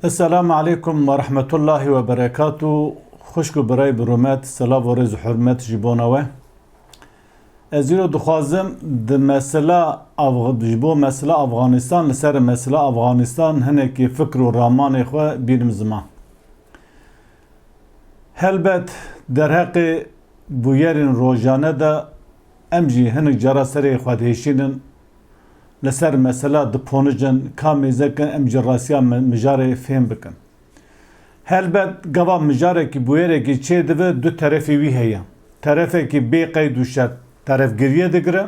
Esselamu Aleyküm ve Rahmetullahi ve Berekatuhu. Xoşku birey biromet, selav ve rez hürmet jibona ve. Eziro duxazim de mesela jibo mesela Afganistan liser mesela Afganistan heneki fikr ve ramanê xwe bînim ziman. Helbet derheqê bûyerên rojane de em jî hinek cara serê xwe dihêşînin لسر mesela diponijin ka mêzekin em ji rasiya mijarê fêm bikin. Helbet gava mijarekî bûyerekî çê dibe du terefê wî heye. Terefekî bê qeyd û şert terefgiriye digire,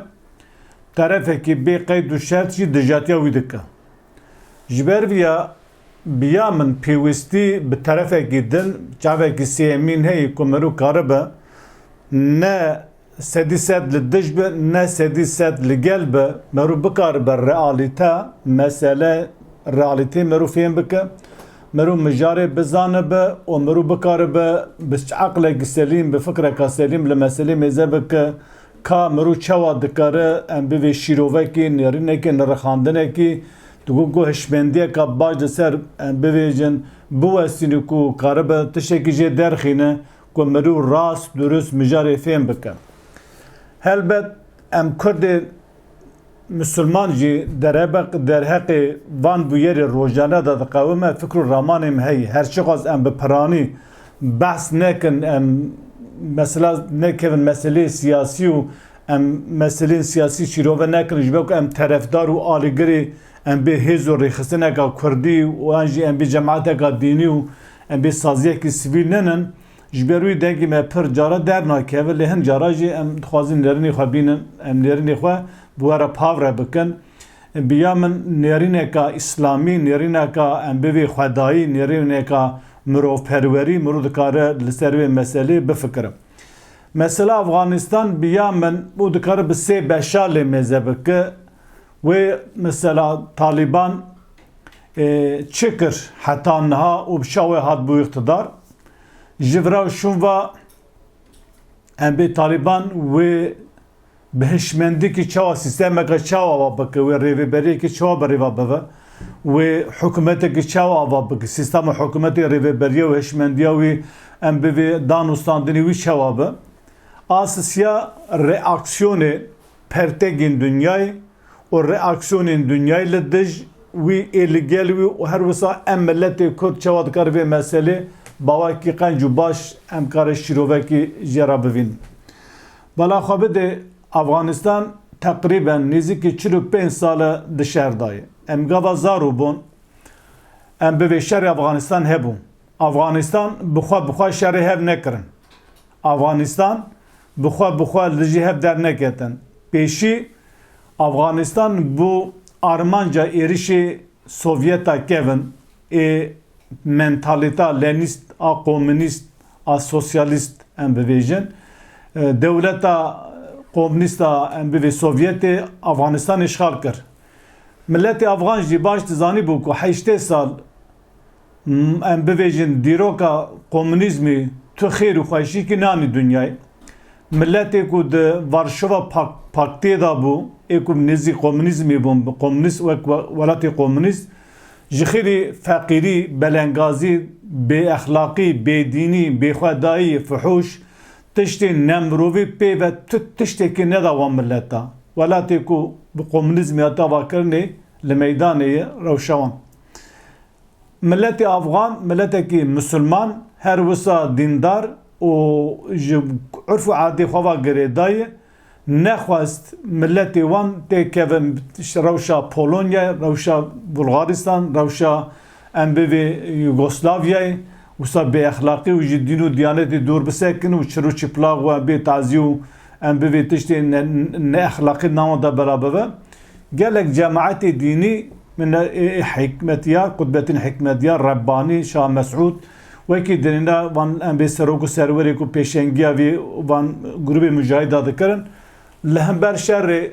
terefekî bê qeyd û şert jî dijatiya wî dike. Ji ber vîya biya min pêwîstî bi terefekî din çavekî sêmîn heye ku mirov karibe ne sedî sed li dij be ne sedî sed li gel be merû bikaribe realîte mesele realîtê merû fêm bike merû mijarê bizane be û merû bikaribe bi eqlekî selîm bi fikreka selîm li meselê mêze bike ka merû çawa dikare em bivê şîrovekî nêrînekî nirxandinekî digo hişmendiyeka baş li ser em bivêjin biwestîne ku karibe tiştekî jê derxîne ku merû rast durust mijarê fêm bike. Helbet em Kurdê Müslüman jî derheqê van bûyerê rojane de diqewime fikr û ramanê me heye. Her çiqas em bi piranî behs nekin em mesela nekevin meselê siyasî û em meselên siyasî şîrove nekin ji ber ku em terefdar û alîgirê em bê hêz û rêxistineka Kurdî û an jî em bê cemaeteka dînî û em bê saziyekî sivîl nenin. Ji ber wî dengê me pir cara dernakeve lê hin cara jî em dixwazin nêrînê xwe bînin em nêrînê xwe bi were pavre bikin biya min nêrîneka îslamî nêrîneka em bivê xwedayî nêrîneka mirovperwerî mirov dikare li ser vê meselê bifikire. Mesela Afganistan biya min û dikare bi sê beşa lê mêze bike wê mesela Taliban çi kir heta niha û bi şa wê hat bû iqtidar ji vira şûnva em bê Taliban wê bi hişmendikî çawa sîstemeka çawa ava bike wê rêveberiyekî çawa berêva bive wê hikûmetekî çawa ava bike sîstema hikûmetê rêveberiya û hişmendiya wî em bivê danûstandinê wî çawa be asisiya reaksiyonê pertekên dunyayê û reaksiyonên dunyayê li dij wî ê li gel wî û her wisa em milletê Kurd çawa dikar vê meselê bawekî qenc û baş em kare şîrovekî jê re bivînin. Bela xwe bide Afganistan teqrîben nêzîkî 45 sale di şer daye. Em gava zarû bûn em bi vê şerê Afganistan hebûn. Afganistan bi xwe şerê hev nekirin. Afganistan bi xwe li jî hev derneketin. Pêşî Afganistan bu armanca êrişê Sovyeta kevin ê mentalita lenîst a komünîst a sosyalîst em bivêjin dewleta komünîsta em bivê Sovyetê Afganistan îşgal kir. Milletê Afgan jî baş dizanî bû ku 80 sal em bivêjin dîroka komünîzmê tu xêr û xweşîkî nanî dunyayê. Milletê ku di Varşova Paktê da bû ê ku nêzî komünîzmê bûn komünîst wek welatê komünîst ji xêrî feqîrî, belengazî, bêexlaqî, bêdînî, bêxwedayî, fihûş tiştên nemirovî pê ve tiştekî neda wan milleta. Welatê ku bi komünîzmê hata vakirinê li meydanê ye rewşewan. Milletê Afgan, milletekî Müslüman, her wisa dîndar û ji urf û adê xwe ve girêdayê nexwest milletê wan tê kevin rewşa Polonya, rewşa Bulgaristan, rewşa em bivê Yugoslavyayê wisa bêexlaqî û ji dîn û diyanetê dûr bisekin û çir û çıplaq û bê tazî û em bivê tiştên neexlaqî nawan de berabive. Gelek cemaetê dînî min hikmetiyar, Kutbettin Hikmetiyar, Rebbanî, Şah Mesûd wekî dinîne van em bê serok û serwerê ku pêşengiya vê van grûpê mücahîda dikirin. Li hember şerê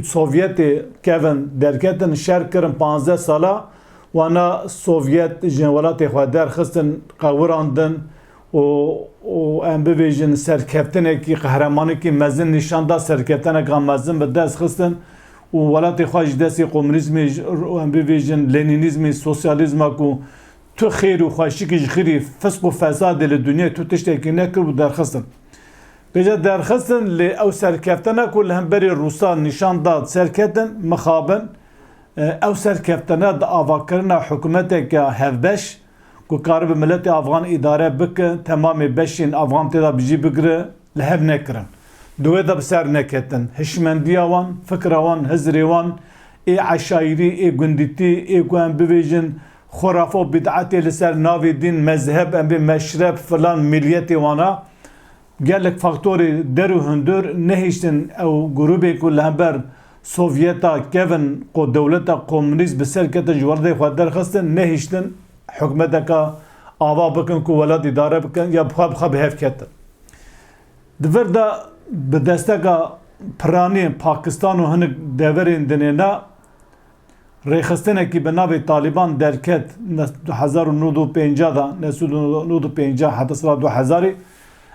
Sovyetê kevin derketin şer kirin 15 sala wana Sovyet ji welatê xwe derxistin qewirandin û em bibêjin serkeftinekî qehremanekî mezin nîşanda serkeftineka mezin bi dest xistin و ولاتی خواهش دستی کمونیزمی ام بویژن لنینیزمی سوسیالیزما کو تو خیر و خواهشی که خیری فسق و فساد ل دنیا تو تشتکی نکر و درخستن بجا درخستن ل او سرکفتنا کل هم بری روسا نشان داد سرکتن مخابن او سرکفتنا دا آواکرنا حکومت که هفبش کو کارب ملت افغان اداره بک تمام بشین افغان تدا بجی بگره لهب نکرن دوی دا بسر نکتن هشمندیا وان فکروان هزریوان ای عشایری ای گندیتی ای گوان بویجن خرافه و بدعتی لسر ناوی دین مذهب ام بی مشرب فلان ملیتی وانا گلک فاکتوری درو هندور نهیشتن او گروبی که لهبر سوویتا کهون کو دولتا کمونیست بسر کتن جوارده خود درخستن نهیشتن حکومت که آوا بکن که ولاد اداره بکن یا بخواب هف کتن دور دا به دسته که پرانی پاکستان و هنگ دورین دنینا ریخستنه که به ناوی طالبان درکت 2095 دا نسول 95 حتی سال 2000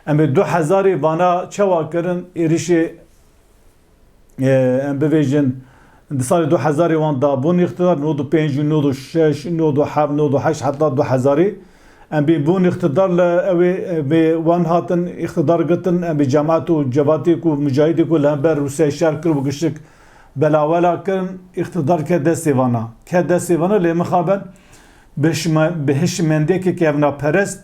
اما 2000 وانا چوا کرن ایریشی ام بویژن سال 2000 وان دا بون اقتدار 95 96 97 98 حتی 2000 ام بی بون اقتدار ل به وان هاتن اقتدار گتن ام بی جماعت و جواتی کو مجاهدی کو لهبر روسیه شهر کرد و گشک بلاولا کن اقتدار که دستیوانا لی مخابن بهشمنده که کهونا پرست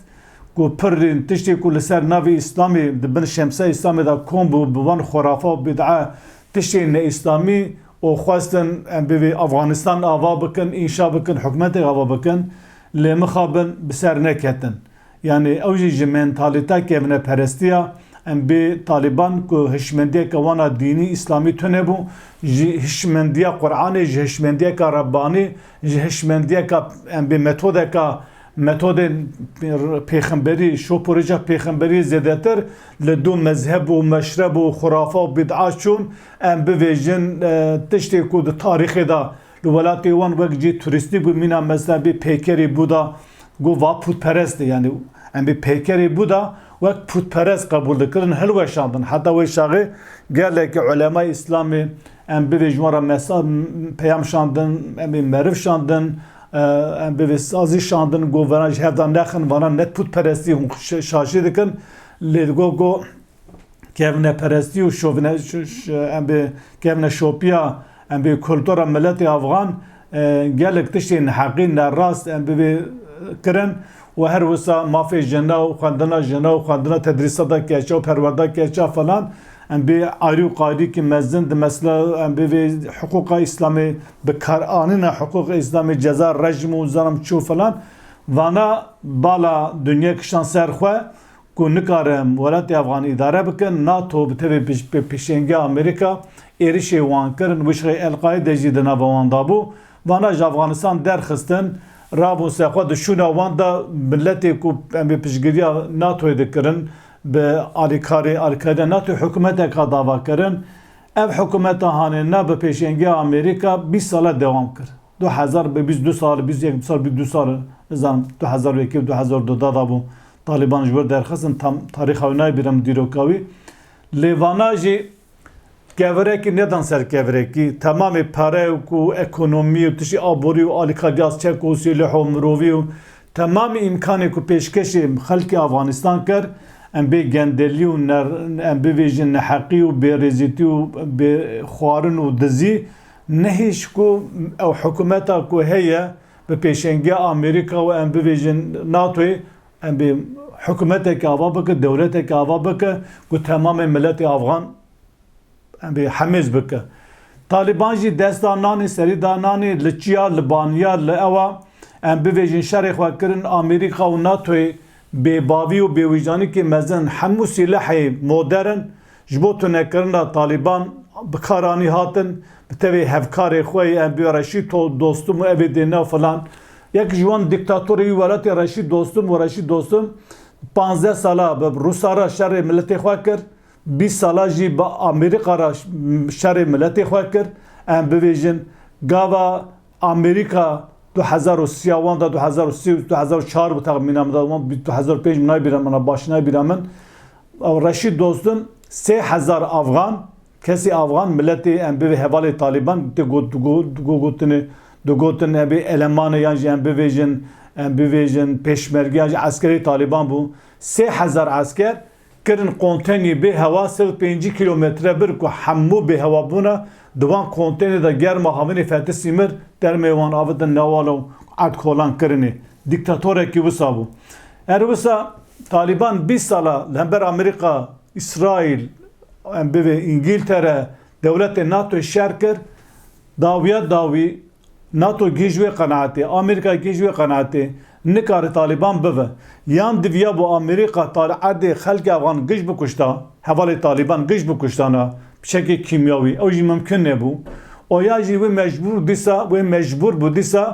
کو پرین تشتی کو لسر ناوی اسلامی دبن شمسه اسلامی دا کن بوان خرافه و بدعه تشتی نه اسلامی و خواستن به افغانستان آوا بکن انشا بکن حکومت آوا بکن لی مخابن بسر نکتن یعنی اوجی جمنتالیتا کهونا پرستیا ام به طالبان کو هشمندی که وانا دینی اسلامی تونه بو هشمندی قرآنی هشمندی که ربانی هشمندی که ام به متد پیغمبری شو پروژه پیغمبری زیادتر لدو مذهب و مشرب و خرافه و بدعات چون ام به ویژن تشتی کو د تاریخ دا ولاتی وان وقت جی توریستی بو مینا مثلا به پیکری بودا گو وا پوت پرست یعنی ام به پیکری بودا وقت پوتپرست قبول دکرن هلوه شاندن حتی وی شاقی گله که علمای اسلامی ام به جمارا مثال پیام شاندن ام به معرف شاندن ام به سازی شاندن گووران جهدان نخن وانا نت پوتپرستی هم شاشی دکن لیدگو کهونه پرستی و شوونه ام به کهونه شوپیا ام به کلتور ملت افغان گلک تشتی نحقی نراست ام به کرن و هر وسا مافی جنا و خواندنا تدریسات کیچا و پرورده کیچا فلان ام به آری و قایدی که مزند مثلا ام به حقوق اسلامی بکار آنینا حقوق اسلامی جزا رجم و زرم چو فلان وانا بالا دنیا کشان سرخواه که نکارم ولایت افغان اداره بکن ناتو بتوی پیشنگی امریکا ایریشی وان کرن وشغی القاعده جیدنا وان دابو وانا افغانستان درخستن رابو سخوا دشونا وان دا ملتی کو ام پیشگیری ناتو دکرن به آریکاری ناتو حکومت کا دعوا کرن اف حکومت هانه به پیشنگی امریکا 20 سال دوام کرد 2000 به 22 سال 21 سال 22 سال نظام 2001 2002 دابو طالبان جبر درخواستن tam tarih havnay biram dirokavi levanaji kevreki neden ser kevreki tamamı para ku ekonomi tişi abori u alikadiyas çeko silahı mrovi tamamı imkanı ku peşkeşi halki Afganistan kar em be gendeli u em be vejin haqi u be reziti u be xwarin u dizi nehiş ku ev hükümeta ku heye به پیشنگی امریکا و ام بویژن ناتوی ام به حکومت که آوا بکه دولت که آوا بکه که تمام ملت افغان ام به حمیز بکه طالبان جی دستانانی سریدانانی لچیا لبانیا لعوا ام بویژن شرخ و کرن امریکا و ناتوی به باوی و به وجدانی که مزن همو سلاح مدرن جبوتو نکرن طالبان بکارانی هاتن بتوی هفکاری خوی ام بی رشید دوستم و ابدینا فلان یک جوان دیکتاتوری ولایت رشید دوستم 15 ساله به روسا شر ملت خو کرد 20 ساله جی با امریکا را شر ملت خو کرد ام بویژن گاوا امریکا 2030 وان 2030 2004 bu tahminam da 2005 منای بیرم من باشنای بیرم او رشید دوستم 3000 افغان کسی افغان ملتی ام به حواله طالبان دوگوتن ابی المان یعنی ام بویژن پیشمرگی یعنی عسکری طالبان بو 3000 عسکر کرن کنتینی به هوا 5 کیلومتر بر کو همو به هوا بونا دوان کنتینی دا گرما هاونی فتح سیمر در میوان آودن نوالو عد کولان کرنی دیکتاتوره کی وسا بو وسا طالبان 20 ساله لهمبر امریکا اسرائیل ام به انگلتره دولت ناتو شرکر داوی ناتو گیجوی قناعتی امریکا گیجوی قناعتی نکار طالبان بوه یان دویا بو امریکا طالعات خلق افغان گیج بکشتا حوالی طالبان گیج بکشتانا بشکل کیمیاوی اوجی ممکن نبو او یا جی و مجبور بو دیسا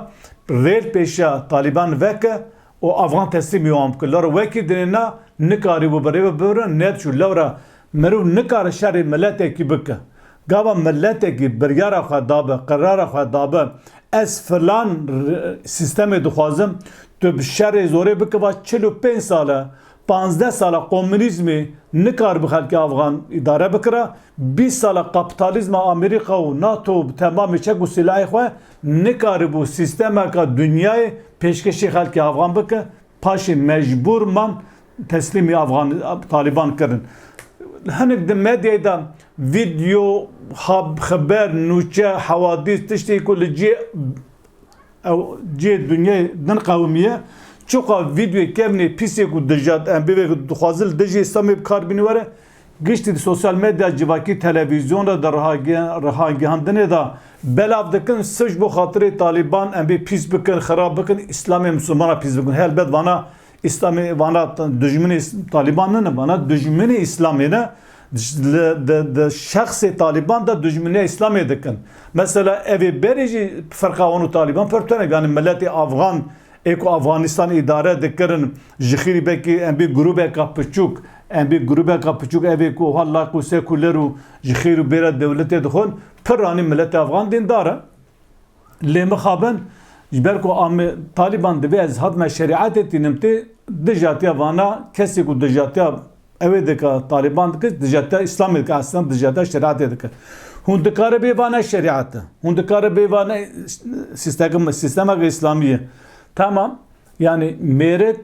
ریل پیشا طالبان وکه او افغان تسلیم یوام کلار وکی دنینا نکاری بو بره بره نت شو لورا مرو نکار شر ملت کی بکه گاوا ملت کی برگار خدابه قرار خدابه از فلان سیستم دخوازم تو شر زوره بکه با 45 ساله 15 ساله کمونیسمی نکار بخلق افغان اداره بکره 20 ساله کپیتالیسم امریکا و ناتو تمام چک و سلاح خواه نکار بو سیستم که دنیای پیشکشی خلق افغان بکه پاش مجبور من تسلیم افغان طالبان کردن هنگ ده مدیه ده ویدیو خبر نوچه حوادث تشتی کل جی دنیای دن قومیه چوکا ویدیو کمنی پیسی کو دجات ام بی دخوازل دجی اسلامی بکار بینی وره گشتی سوشال مدیا جواکی تلویزیون را در رهاگیهاندنه دا بلاف دکن سج بو خاطر طالبان ام بی پیس بکن خراب بکن اسلام مسلمان پیس بکن هل بد وانا اسلامی وانا دشمن طالبان نه وانا دشمن اسلامی نه شخص طالبان da düşmanı İslam'ı dikkin. Mesela evi berici فرقاوانو طالبان پرتونه yani milleti Afgan eko Afganistan idare dikkirin jixiri beki en bir grubu kapıçuk evi ko halla ko sekuleru jixiri bera devlete dixon perani milleti Afgan dindara le mexaben جبر کو ام طالبان دبی از حد ما شریعت تینمتی دجاتیا وانا کسی کو دجاتیا اوه دکا طالبان دکا دجاتیا اسلام دکا اصلا دجاتیا شریعت دکا هون دکاره بیوانه شریعت هون دکاره بیوانه سیستم اسلامیه tamam yani merek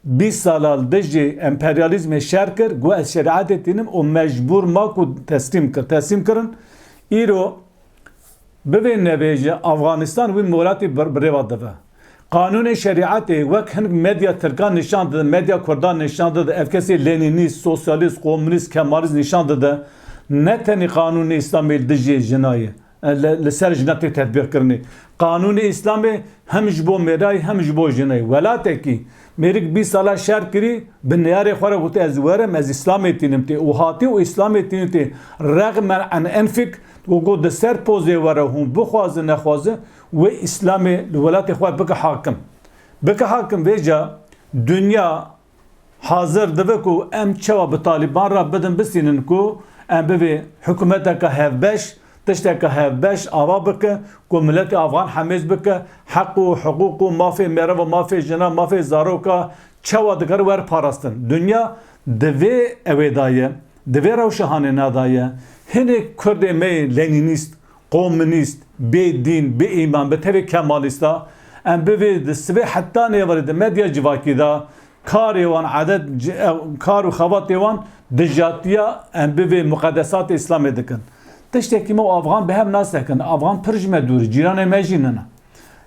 20 سال دجی امپریالیزم شر کر گو از شریعت تینم او مجبور ما کو تسلیم کرن ایرو ببین نویجه افغانستان و مولاتی بریواد دفه قانون شریعت وک هنگ مدیا ترکان نشان داده مدیا کردان نشان داده افکسی لینینیست سوسیالیست کمونیست کمالیست نشان داده نه تنی قانون اسلامی دجی جنایه لسر جناتی تدبیر کرنی قانون اسلامی هم جبو میرای هم جبو جنایی ولاته کی میرک 20 ساله شر کری بنیاره خوره گوته از ورم از اسلامی تینمتی و هاتی و اسلامی تینمتی رغم عن انفک و د سر پوزه وره هم بخوازه نخوازه و اسلام ولات خواه بکه حاکم ویجا دنیا حاضر دوه کو ام چوا به طالبان را بدن بسینن کو ام بوی حکومتا که هفبش تشتا که هفبش آوا بکه کو ملت افغان حمیز بکه حق و حقوق و مافی میره و مافی جنا مافی زارو که چوا دگر ور پاراستن دنیا دوه اویدایه دوه روشهانه نادایه هنه کرد می لینینیست komünist, be din, be iman, be tevi kemalista, en bevi destve hatta ne var de medya civakida, kar evan adet kar ve xavat evan dijatiya en bevi mukaddesat İslam edikin. Tişteki mo Afgan behem nas ekin, Afgan pırjme duri, ciran mejinana.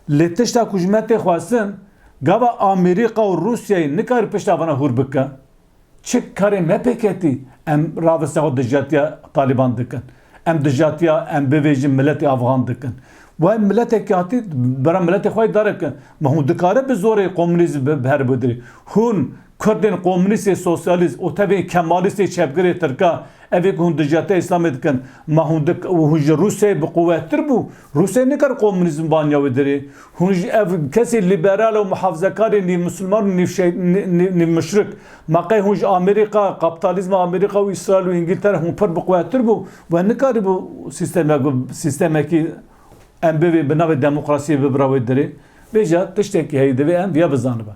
Le tişta kujmete xwastin, gava Amerika ve Rusya'yı ne kar peşta bana hurbika. Çık kare mepeketi em ravesta dijatiya Taliban dikin. ام دجاتیا ام بویجی ملت افغان دکن و ام ملت کاتی برای ملت خواهی داره کن ما هم دکاره به زور کمونیسم بهر بدری هون کردن کمونیست سوسیالیست و تبع کمالیست چپگری ترکا اوی که هون دجاته اسلام دکن ما هم دک و هون روسیه به قوت تر بو روسیه نکر کمونیسم بانیا ودری هون کسی لیبرال و محافظه‌کاری نی مسلمان نی مشرک ماقی هون امریکا کاپیتالیسم امریکا و اسرائیل و انگلترا هون پر به قوت تر بو و نکاری بو سیستمی که ام بی بناو دموکراسی ببراوی دری بیجا تشتکی هی دوی ام بیا بزانه با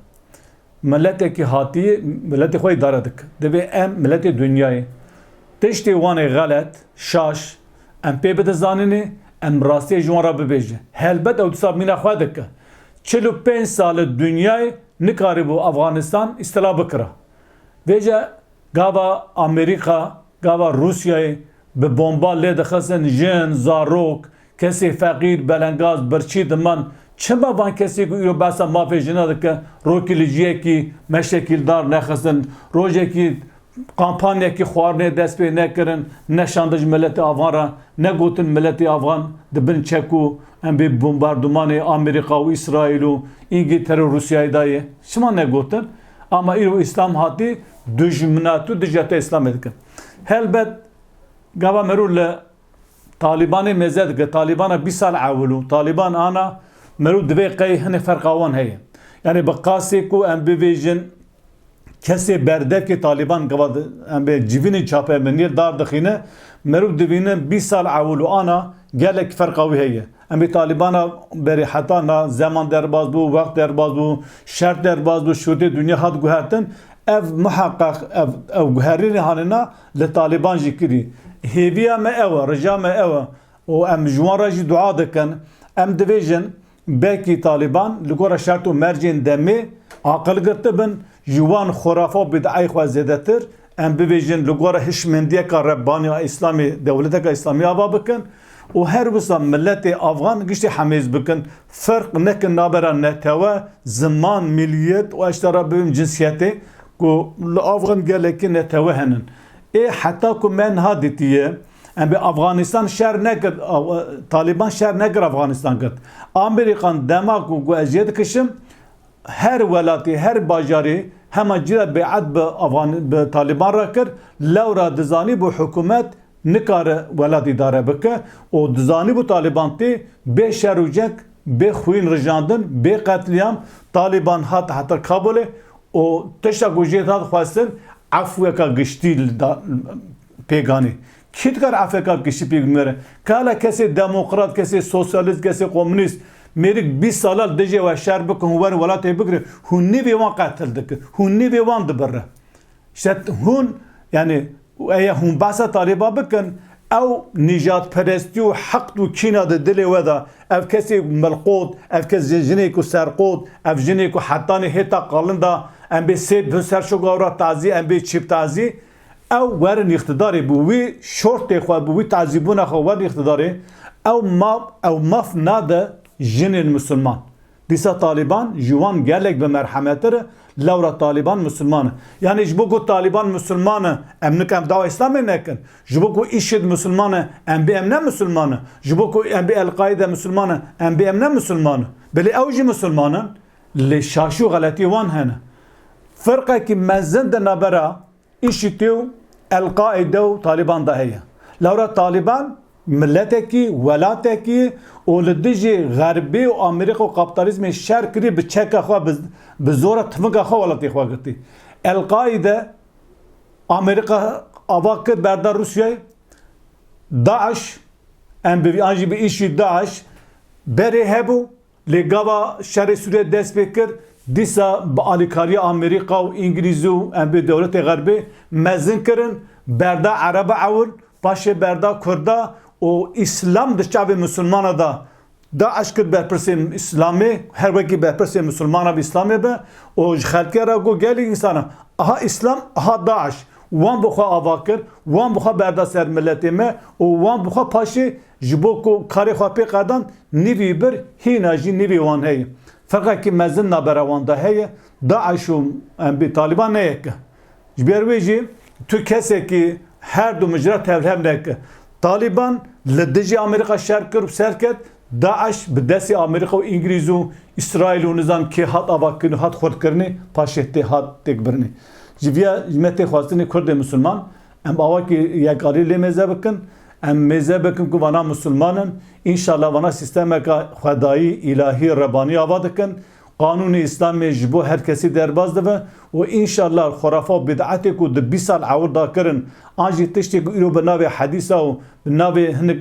ملت کی هاتی ملت خوی داره دک دوی ام ملت دنیای تشتی وانه غلط شاش ام پی بده زانینی ام راستی جوان را ببیجه هلبت او تصاب مینا خواهد که 45 سال دنیای نکاری بو افغانستان استلا بکره ویجا گاوا امریکا گاوا روسیای به بمبا لیده خسن جن زاروک کسی فقیر بلنگاز برچی دمان چما وان کسی کو ایرو باسا مافی جناده که روکی لجیه کی مشکل دار نخستن روژه کی kampanya ki xwarnê dest pê nekirin, neşandij milletê Afgan ra, negotin milletê Afgan dibin çek û em bê bombardımanê Amerîka û İsraîl û İngiltere û Rusyayê dayê. Şima negotin. Ama îro İslam hatî dijminat û dijete İslamê dikin. Helbet gava merû li Talibanê mêze dike. Talibana 20 sal awil û Taliban ana merû divê qey hinek ferqa wan heye. Yani bi qasê ku em bivêjin کسی برده که طالبان گواد ام به جیوینی چاپه منیر دار دخینه مرو دوینه 20 سال اول و آنا گلک فرقاوی هیه ام به طالبان بری حتی نا زمان درباز بو وقت درباز بو شرط درباز بو شده دنیا هات گوهرتن اف محقق او گوهرین هانینا لطالبان جی کری هیویا ما اوه رجا ما اوه و ام جوان را جی دعا دکن ام دویجن belki طالبان لگورا شرط و مرجین دمی عقل گرته بن جوان خرافا بدعای خواه زیدتر ام بویجن لگورا هشمندیه که ربانی اسلامی دولته که اسلامی آبا بکن و هر وسا ملت افغان گشتی حمیز بکن فرق نکن نابرا نتوه زمان ملیت و اشترا ببین جنسیتی که افغان گله که نتوه هنن حتی که من ها دیتیه ام به افغانستان شر نکرد طالبان شر نکرد افغانستان کرد امریکان دماغ و اجید کشم her velati, her bajari hemen cira beyat be Taliban ra kir lewra dizani bu hükümet nikare velat idare bike o dizani bu Taliban te be şerucek be xwin rejandin be katliam Taliban hatta Kabul'e o teşa gujet hat xwastin afweka gişti pegani kitkar afweka gişti pegmere kala kesi demokrat kesi sosyalist kesi komünist मेरे 20 साल दजे व शहर बक हुवर वलात बकरे हुन्नी भी वहाँ कातल दक हुन्नी भी वहाँ दबर्रा शत हुन यानी ايه هم باسا طالبا بكن او نجات پرستی و حق و کینا د دل ودا اف کسی ملقود اف کسی جنیک و سرقود اف جنیک و حتانی هتا قالندا ام به سید بسر شو گورا تعزی ام به چیپ تعزی او ورن اقتداری بوی شورت خو بوی تعذیبون خو ور اقتداری او مف ناده جنین مسلمان دیسا طالبان جوان گلک به مرحمتر لورا طالبان مسلمان یعنی جبو کو طالبان مسلمان امن کم دعوا اسلامی نکن جبو کو ایشید مسلمان ام بی امن مسلمان جبو کو ام بی القاعده مسلمان ام بی امن مسلمان بلی اوجی مسلمان لی شاشو غلطی وان هنه فرقه کی مزن ده نبرا ایشیتیو القاعده و طالبان ده هیا لورا طالبان ملتکی ولاتکی اولدیجی غربی و امریکا و کاپیتالیسم شر کری به چک خو به زور تفنگ خو ولاتی خو گرتی القاعده امریکا اواکر بردار روسیه داعش ام بی انجی به ایشی داعش بری هبو لگاوا شر سوریه دست بکر دیسا با آلیکاری امریکا و انگلیزی و ام بی دولت غربی مزن کرن بردا عرب اول باشه بردا کردا o İslam dışarı Müslümana da aşkı berperse İslami her vaki berperse Müslümana bir İslami be o halkara go geli insana aha İslam aha Daesh wan bu avakir wan bu berda ser milletime o wan bu paşi jiboko kare xape qadan nivi bir hinaji nivi wan hey fakat ki mezin naberavanda hey Daesh bir Taliban ne yek jberveji Türkiye ki her du mecra tevhem nek Taliban لدجی امریکا شر کرد سرکت داعش به دست امریکا و انگلیس و اسرائیل و نظام که هات آواکن هات خورد کرنی پاشته هات تکبرنی جویا جمعیت خواستنی کرد مسلمان ام آواکی یک آریل مزه بکن ام مزه بکن که وانا مسلمانن انشالله وانا سیستم که خدایی الهی ربانی آواد کن قانون اسلامی جبو هر کسی درباز ده و انشالله خرافه و بدعتی کو د 20 سال عور دا کرن آنجی تشتی ایرو بناوی حدیثه و بناوی هنگ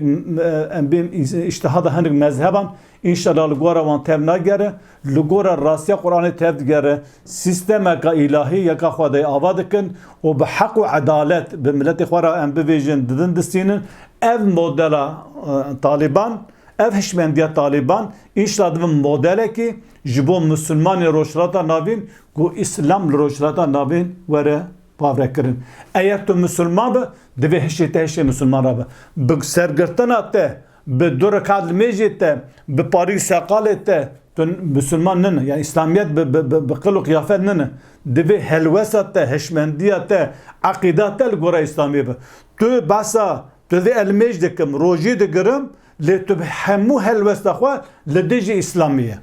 بین اجتهاد هنگ مذهبان انشالله لگورا وان تب نگره لگورا راستی قرآن تب گره سیستم که الهی یکا خواهده آواده کن و به حق و عدالت به ملت خوارا ام بویژن ددن دستینن ev modela Taliban ev hişmendiye Taliban inşallah modele ki jibo Müslüman roşrata navin ku İslam roşrata navin vere pavrekirin. Eğer tu Müslüman be deve hişete hişe Müslüman be. Bu sergirtana te be durekat mecite be Paris sakalete Müslüman nene yani İslamiyet be kılı kıyafet nene deve helvesate hişmendiyete akidate gora İslamiye be. Tu basa تذي الميج دكم روجي دقرم لتبحمو هالوست أخوة لديجي إسلامية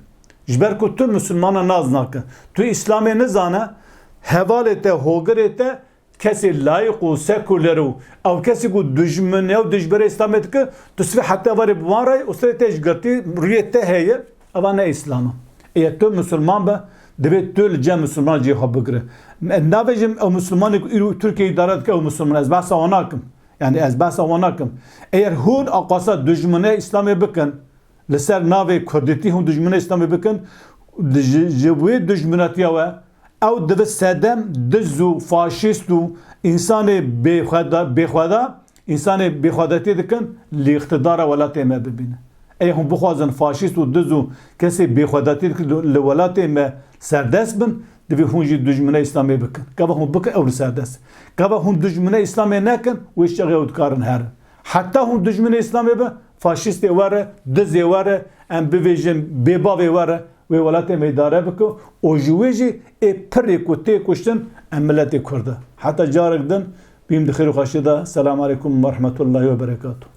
جبركو تو مسلمان نازناك تو إسلامي نزانا هوالته هوغرته كسي لايق و سيكولرو أو كسي قو دجمن أو دجبري إسلاميتك تسفي حتى واري بواري وصريتش قرتي ريته هي أوانا إسلاما إيه تو مسلمان با دبيت تو الجا مسلمان جي خبقره نافجم أو مسلمان تركيا إدارتك أو مسلمان از بحث وناكم yani ez bahsa wanakım. Eğer hud aqasa düşmene İslam'ı bıkın, leser nave Kurditi hun düşmene İslam'ı bıkın, jevwe düşmenatiya ve ev deve sedem düzü faşistu insanı bexwada insanı bexwadati dikin li iktidara velatê me bibîne. Eğer hun bixwazin faşist û düz û kesê bexwadatî dikin li welatê me serdest bin divê hûn jî dijmine İslamê bikin. Gava hûn bikin ew li serdest. Gava hûn dijmine İslamê nekin wê şexê ew dikarin herin. Heta hûn dijmine İslamê be faşistê were, dizê were, em bivêjin bêbavê were wê welatê me îdare bikin û ji wê jî ê pirê ku tê kuştin em milletê Kurd e. Heta carek din bîm di xêr û xweşî de. Selamu aleykum ve rahmetullahi ve berekatuhu.